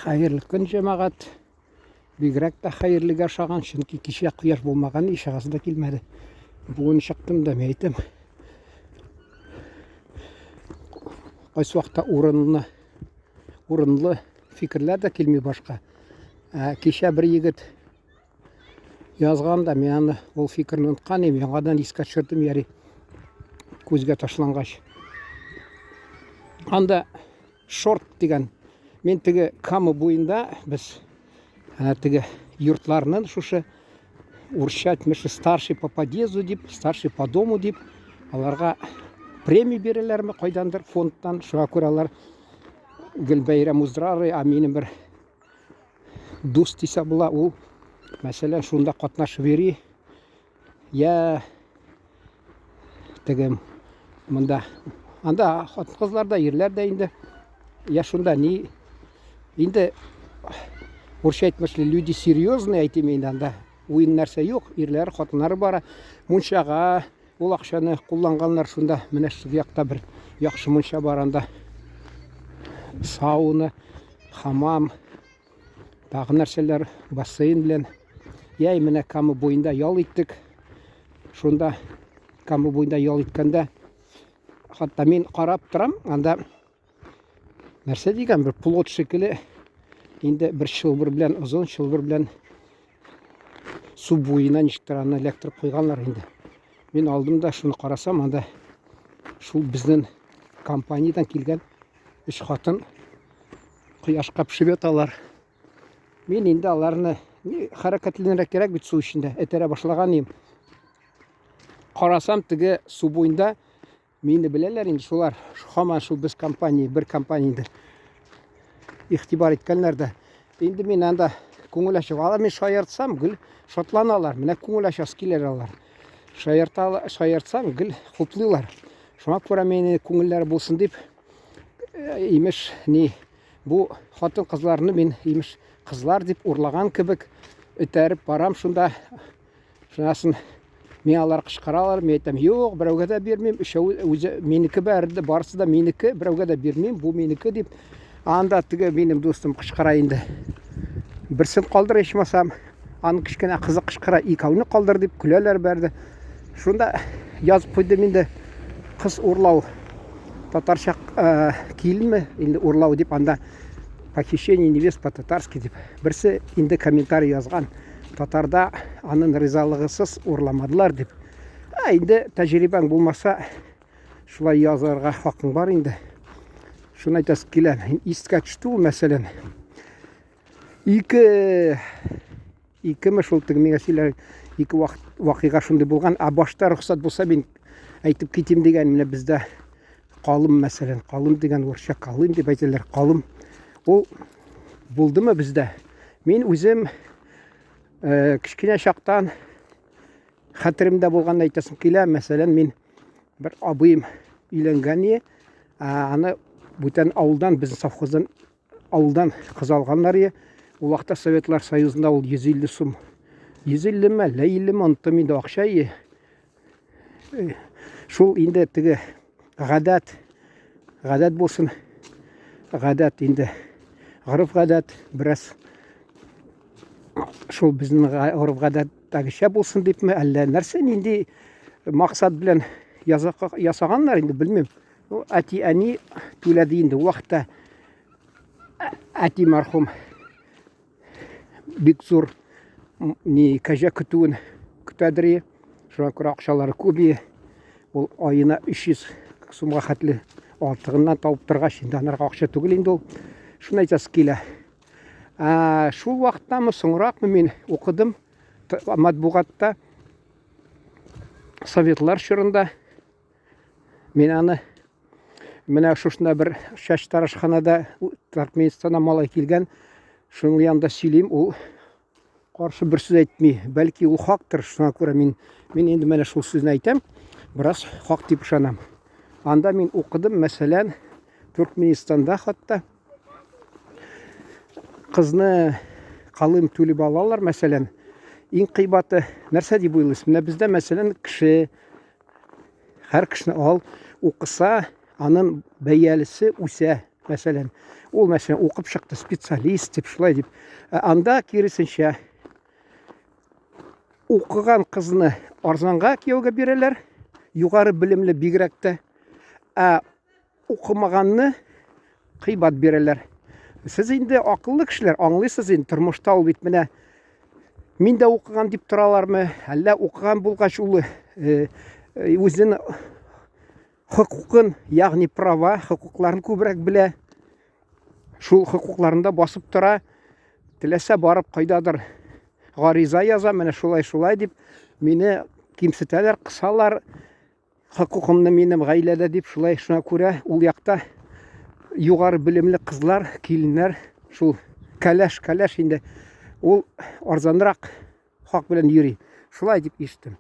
Hayırlı gün cemaat. Bigrak da hayırlı aşağıdan çünkü kişiye kıyaş bulmagan iş ağzında gelmedi. Bugün çıktım da meytim. Qaysı vaqtda orunlu fikirler de kelmey başka. Kişe bir yigit yazgan da men bu fikrini unutkan edim. Yangadan esке düşürdüm yeri. Көзгө ташлангач. Анда шорт деген мен тиги Кама буйында біз тиги юртларынын шушы орысша айтмакчы старший по подъезду деп, старший по дому деп, аларга премия берелерми койдандыр фондтан. Шуга көрө алар Гүлбайрам Уздурары, менин бир дос десе була, ул мәселен шунда катнашып бери. Я тиги мында анда кызлар да, эрлер да инде я шунда не инде орысша айтмакчы люди серьезные айтем инде анда уйын нәрсе жок, эрлер катыннары бара. Мунчага ул акчаны кулланганлар шунда менә шу якта бир яхшы мунча бар, анда сауна, хамам, дагы нәрселер, бассейн белән. Яй менә Кама буенда ял иттек. Шунда Кама буенда ял иткәндә хатта мен карап торам, анда нәрсә дигән бер плот шикелле инде бер шылбыр белән, озын шылбыр белән су буена ничектер аны электр куйганнар инде. Мен алдым да шуны карасам, анда шул безнең компаниядан килгән 3 хатын кояшка пешеп яталар. Мен инде аларны хәрәкәтләнергә кирәк бит су эчендә, этәрә башлаган идем. Карасам тиге су буенда мені білелер инде шулар. Хаман шул без компания, бер компанияда ихтибар иткәннәр дә. Инде мен анда күңел ачып, алар мен шаяртсам, гел шатланалар. Менә күңел ачасы килер алар. Шаяртсам, гел хуплыйлар. Шуңа күрә мені күңелләре булсын дип, имеш не бу хатын кызларны мен имеш кызлар дип урлаган кебек этәреп барам. Шунда шунасын мен алар кычкыралар, мен әйтәм, юк, берәүгә дә бирмим, өчәү үзе менеке бәрде, барысы да менеке, берәүгә дә бирмим, бу менеке дип. Анда тиге минем достым кычкыра инде. Берсен калдыр ичмасам, аны кичкенә кызы кычкыра, икәүне калдыр дип көләләр бәрде. Шунда язып куйдым инде, кыз урлау, татарча килме, инде урлау дип, анда похищение невест по-татарски дип. Берсе инде комментарий язган. Татарда анын ризалыгысыз урламадылар дип. Инде тәҗрибәң булмаса, шулай язарга хакың бар инде. Шуны әйтәс киләм. Искә төште ул мәсәлән. Ике шул тиге миңа сөйләр, ике вакыйга шундый булган. Башта рөхсәт булса мин әйтеп китим дигән, менә бездә калым мәсәлән, калым дигән урысча калым дип әйтәләр, калым. Ул булдымы бездә? Мин үзем кичкенә чактан хәтеремдә булган әйтәсем килә. Мәсәлән, мин бер абыем өйләнгән, аны бүтән авылдан, безнең совхоздан авылдан кыз алганнар. Ул вакытта Советлар Союзында ул 150 сум. 150 ме, 50 ме оныттым инде акча. Шул инде тиге гадәт булсын. Гадәт инде гырыф-гадәт бераз шул безнең гырыф-гадәттәгечә булсын дипме, әллә нәрсә инде максат белән ясаганнар инде, белмим. Әти түләде инде вакытта. Әти мәрхүм бик зур кәҗә көтүен көтәдер. Шуңа күрә акчалары күп. Ул аена 300 сумга хәтле артыгыннан табып торгач, инде анарга акча түгел инде ул. Шуны әйтәс килә. Шул вакыттамы, соңракмы мин укыдым матбугатта, Советлар чорында. Мен аны менә шушында бер чәч тарашханада Туркменстаннан малай килгән. Шуның янында сөйлим, ул каршы бер сүз әйтми. Бәлки ул хактыр. Шуңа күрә мин инде менә шул сүзне әйтәм. Бераз хак дип ышанам. Анда мин укыдым, мәсәлән, Туркменстанда хатта кызны калым түлеп алалар, мәсәлән. Иң кыйбаты нәрсә дип уйлыйсыз? Менә бездә мәсәлән кеше һәр кешене ал, укыса, анын бәялесе үсә. Мәсәлән, ул мәсәлән укып чыкты, специалист дип, шулай дип. Анда киресенчә укыган кызны арзанга кияүгә бирәләр, югары белемле бигрәк тә. Укымаганны кыйбат бирәләр. Сез инде акыллы кешеләр, аңлыйсыз инде тормышта ул бит менә мин дә укыган дип торалармы, әллә укыган булгач ул үзенең хокукын, ягъни права, хокукларын күбрәк белә. Шул хокукларында басып тора. Теләсә барып кайдадыр гариза яза, менә шулай дип мине кимсетәләр, кысалар. Хокукымны минем гаиләдә дип, шулай шуңа күрә ул якта югары белемле кызлар, киленнәр, шул кәләш инде ул арзанрак хак белән йөри. Шулай дип ишеттем.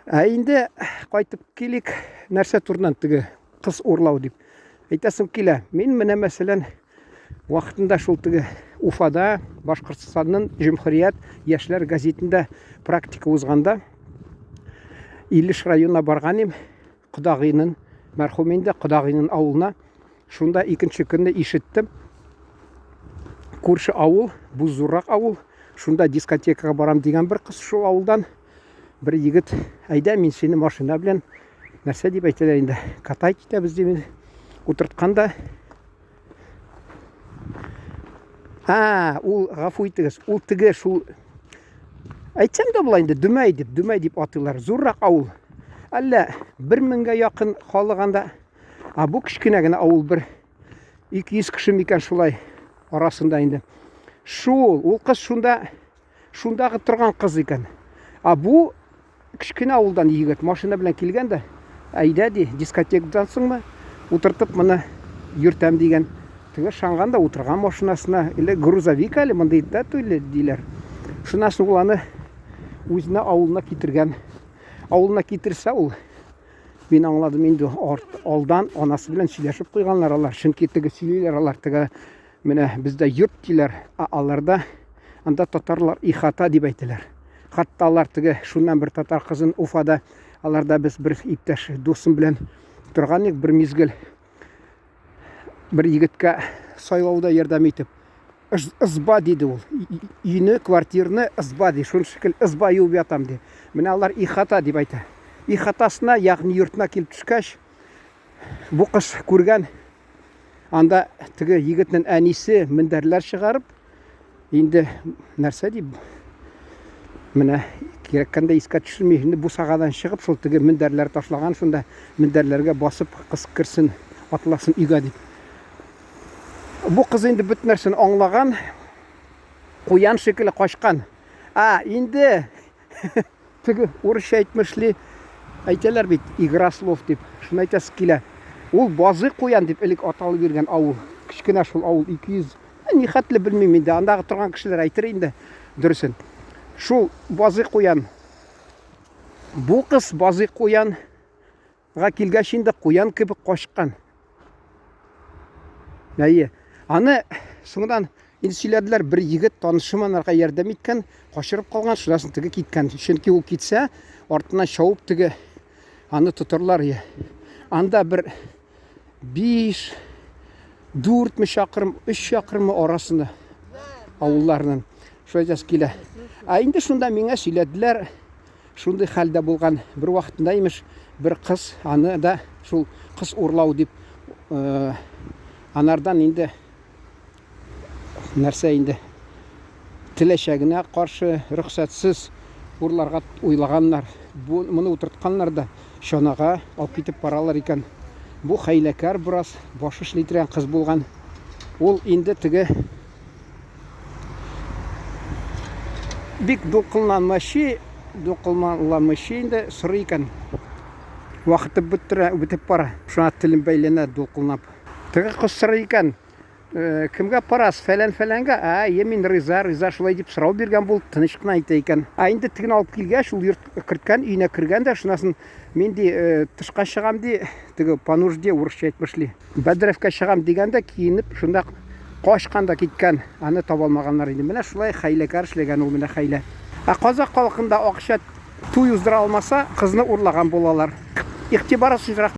Инде кайтып килик, нәрсә турынан теге кыз урлау дип. Әйтәсем килә. Мин менә мәсәлән вакытында шул теге Уфада Башкортстанның Җөмһүрият яшьләр газетында практика узганда Илеш районына барганым, кодагыйның, мәрхүм инде кодагыйның авылына. Шунда икенче көнне ишеттем. Күрше авыл, бу зуррак авыл. Шунда дискотекага барам дигән бер кыз шул авылдан. Бер егет, әйдә мин сине машина белән нәрсә дип әйтәләр инде. Катайт итәбез дип утыртканда. Ул гафу итегез. Ул теге шул әйтсәм дә була инде Дөмәй дип атыйлар. Зуррак авыл. Әллә 1000-гә якын халыганда. Бу кичкенә генә авыл, бер 200 кеше микән шулай арасында инде. Ул кыз шундагы торган кыз икән. Бу кичкенә авылдан егет машина белән килгән дә, әйдә ди, дискотекадан соңмы утыртып моны йөртәм дигән. Теге шаңганда утырган машинасына, или грузовик әле монда диләр. Шуннан соң ул аны үзенә авылына китергән. Авылына китерсә ул, мин аңладым инде, алдан анасы белән сөйләшеп куйганнар алар. Чөнки теге сөйлиләр алар, теге менә бездә йорт диләр, аларда анда татарлар ихата дип әйтәләр. Хатта алар теге шуннан бер татар кызын Уфада, аларда без бер иптәш дусым белән торган бер мизгел, бер егеткә сайлауда ярдәм итеп, ызба диде ул. Үйне, квартирны ызба ди. Шуның шикел ызба юып ятам ди. Менә алар ихата дип әйтә. Ихатасына, ягъни йортына килеп төшкәч, бу кыз күргән, анда теге егетнең әнисе мендәрләр чыгарып, инде нәрсә дип, менә кирәккәндә искә төшерми, инде бу сагадан чыгып, шул теге мендәрләр ташлаган, шунда мендәрләргә басып кыз кирсен, атласын өйгә дип. Бу кыз инде бөт нәрсәне аңлаган, куян шикелле качкан. Инде теге урысча әйтмешли, әйтәләр бит, игра слов дип. Шуны әйтәсе килә. Ул базы куян дип элек аталып йөргән авыл. Кичкенә шул авыл 200. Ни хәтле белмим инде. Андагы торган кешеләр әйтер инде дөресен. Шул базы куян. Бу кыз базы куянга килгәч инде куян кебек качкан. Аны соңдан инде сөйләделәр, бер егет танышыманарга ярдәм иткән, качырып калган, шунасын теге киткән. Чөнки ул китсә, артына шауып теге аны тотырлар. Анда бер 5-4 чакрым, 3 чакрым арасында авылларның шуйдас килә. Инде шунда миңа сөйләделәр, шундый хәлдә булган бер вакытында имеш, бер кыз, аны да шул кыз урлау дип, анардан инде нәрсә инде теләчәгенә каршы рөхсәтсез урларга уйлаганнар. Моны утыртканнар да чанага алып китеп баралар икән. Бу хәйләкәр, бераз башы эшләтергән кыз булган. Ул инде теге бик дулкынланмыйча инде сорый икән. Вакыты бетеп бара. Шуңа телем бәйләнә дулкынлап. Теге кыз сорый икән. Кемгә парас, фәләнгә? Мин риза шулай дип сорау биргән булып, тыныч кына әйтә икән. Инде тегене алып килгәч, ул йорт керткән, өенә кергән дә, шунасын мин ди тышка чыгам ди, теге по нужде урысча әйтмешли. Бәдрәфкә чыгам дигәндә киенеп, шунда качканда киткән. Аны таба алмаганнар инде. Менә шулай хәйләкәр эшләгән ул, менә хәйлә. Казак халкында акча туй уздыра алмаса, кызны урлаган булалар. Игътибар өчен